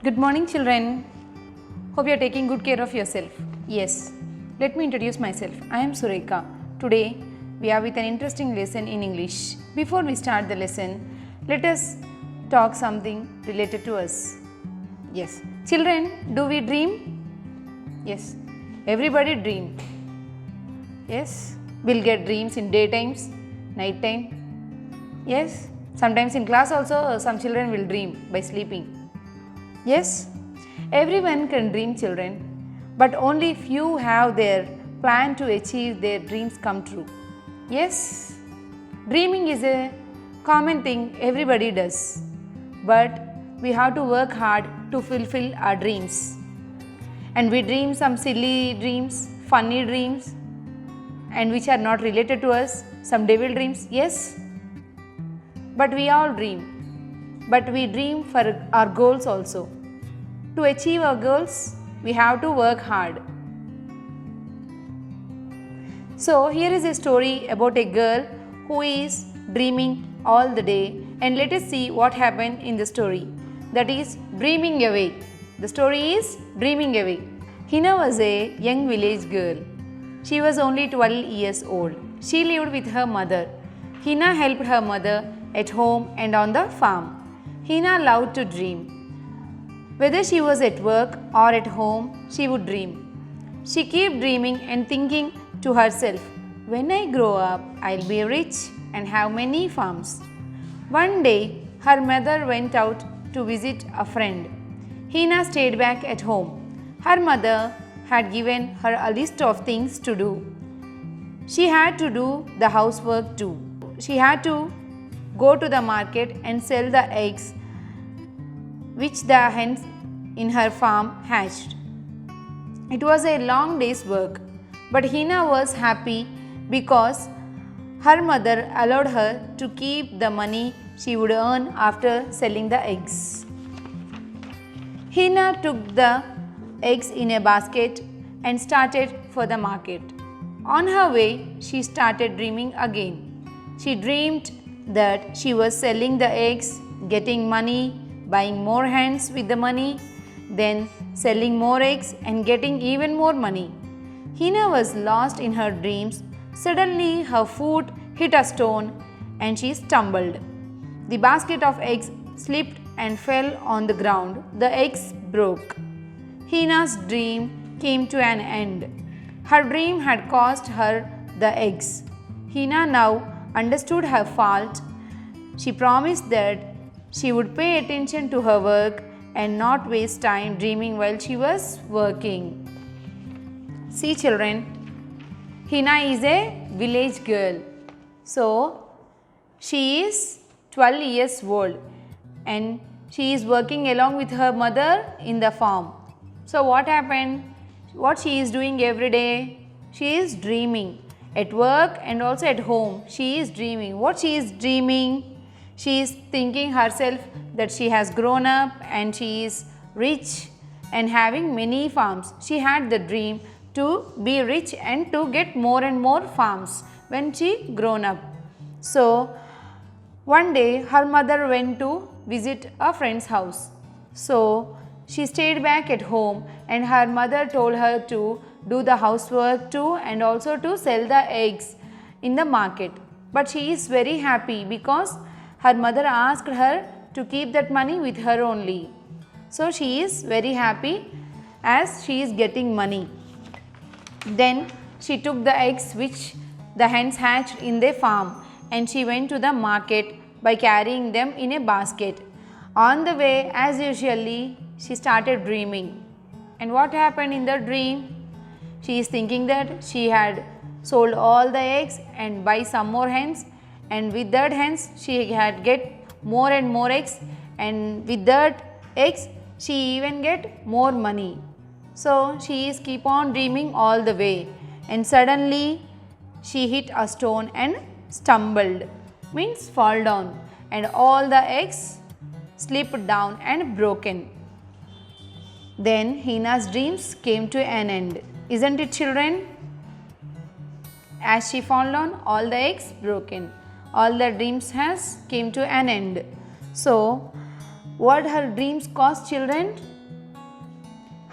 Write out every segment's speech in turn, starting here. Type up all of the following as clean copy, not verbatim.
Good morning, children. Hope you are taking good care of yourself. Yes, let me introduce myself. I am Surekha. Today, we are with an interesting lesson in English. Before we start the lesson, let us talk something related to us. Yes, children, do we dream? Yes, everybody dream. Yes, we'll get dreams in daytimes, night time. Yes, sometimes in class also some children will dream by sleeping. Yes, everyone can dream, children, but only few have their plan to achieve their dreams come true. Yes, dreaming is a common thing everybody does, but we have to work hard to fulfill our dreams. And we dream some silly dreams, funny dreams, and which are not related to us, some devil dreams, yes. But we all dream, but we dream for our goals also. To achieve our goals, we have to work hard. So here is a story about a girl who is dreaming all the day, and let us see what happened in the story. That is Dreaming Away. The story is Dreaming Away. Hina was a young village girl. She was only 12 years old. She lived with her mother. Hina helped her mother at home and on the farm. Hina loved to dream. Whether she was at work or at home, she would dream. She kept dreaming and thinking to herself, when I grow up, I'll be rich and have many farms. One day, her mother went out to visit a friend. Hina stayed back at home. Her mother had given her a list of things to do. She had to do the housework too. She had to go to the market and sell the eggs which the hens in her farm hatched. It was a long day's work, but Hina was happy because her mother allowed her to keep the money she would earn after selling the eggs. Hina took the eggs in a basket and started for the market. On her way, she started dreaming again. She dreamed that she was selling the eggs, getting money, buying more hens with the money, then selling more eggs and getting even more money. Hina was lost in her dreams. Suddenly her foot hit a stone and she stumbled. The basket of eggs slipped and fell on the ground. The eggs broke. Hina's dream came to an end. Her dream had cost her the eggs. Hina now understood her fault. She promised that she would pay attention to her work and not waste time dreaming while she was working. See, children, Hina is a village girl. So, she is 12 years old and she is working along with her mother in the farm. So, what happened? What she is doing every day? She is dreaming. At work and also at home, she is dreaming. What she is dreaming? She is thinking herself that she has grown up and she is rich and having many farms. She had the dream to be rich and to get more and more farms when she grown up. So, one day her mother went to visit a friend's house. So, she stayed back at home and her mother told her to do the housework too and also to sell the eggs in the market. But she is very happy because her mother asked her to keep that money with her only. So, she is very happy as she is getting money. Then she took the eggs which the hens hatched in their farm and she went to the market by carrying them in a basket. On the way, as usually, she started dreaming. And what happened in the dream? She is thinking that she had sold all the eggs and buy some more hens, and with that hens she had get more and more eggs, and with that eggs she even get more money. So she is keep on dreaming all the way, and suddenly she hit a stone and stumbled, means fall down, and all the eggs slipped down and broken. Then Hina's dreams came to an end. Isn't it, children? As she fall down, all the eggs broken. All the dreams has came to an end. So, what her dreams cost, children?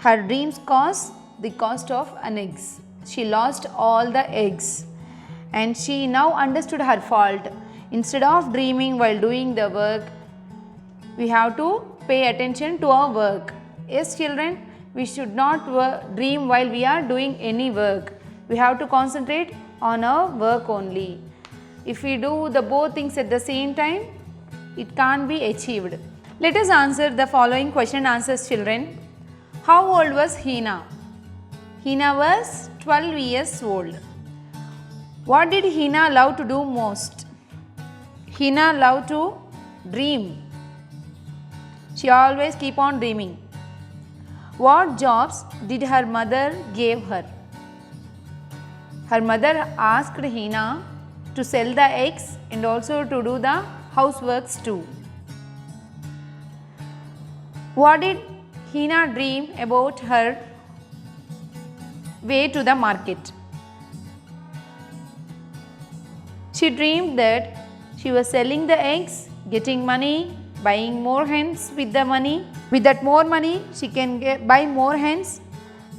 Her dreams cost the cost of an egg. She lost all the eggs and she now understood her fault. Instead of dreaming while doing the work, we have to pay attention to our work. Yes, children, we should not dream while we are doing any work. We have to concentrate on our work only. If we do the both things at the same time, it can't be achieved. Let us answer the following question and answers, children. How old was Hina? Hina was 12 years old. What did Hina love to do most? Hina loved to dream. She always keep on dreaming. What jobs did her mother give her? Her mother asked Hina to sell the eggs and also to do the houseworks too. What did Hina dream about her way to the market? She dreamed that she was selling the eggs, getting money, buying more hens with the money. With that more money, she can buy more hens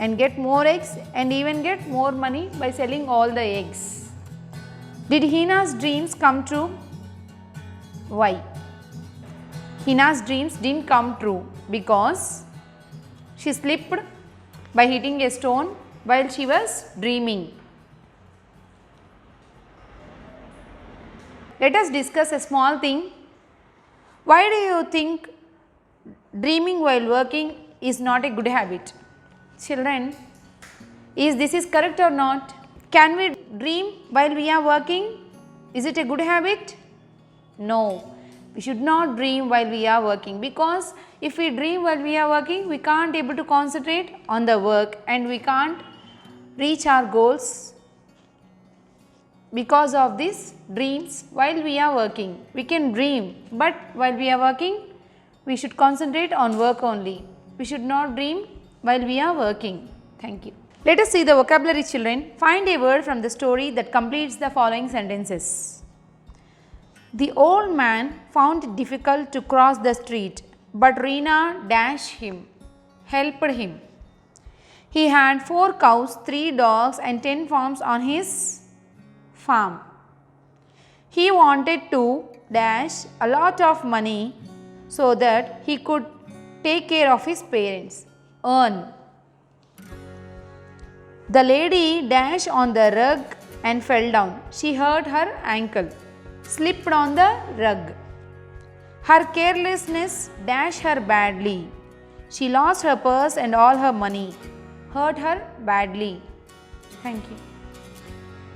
and get more eggs and even get more money by selling all the eggs. Did Hina's dreams come true? Why? Hina's dreams didn't come true because she slipped by hitting a stone while she was dreaming. Let us discuss a small thing. Why do you think dreaming while working is not a good habit? Children, is this correct or not? Can we dream while we are working? Is it a good habit? No. We should not dream while we are working, because if we dream while we are working, we can't able to concentrate on the work and we can't reach our goals because of these dreams while we are working. We can dream, but while we are working, we should concentrate on work only. We should not dream while we are working. Thank you. Let us see the vocabulary, children. Find a word from the story that completes the following sentences. The old man found it difficult to cross the street, but Reena helped him. He had 4 cows, 3 dogs and 10 farms on his farm. He wanted to a lot of money so that he could take care of his parents. Earn. The lady dashed on the rug and fell down. She hurt her ankle, slipped on the rug. Her carelessness dashed her badly. She lost her purse and all her money, hurt her badly. Thank you.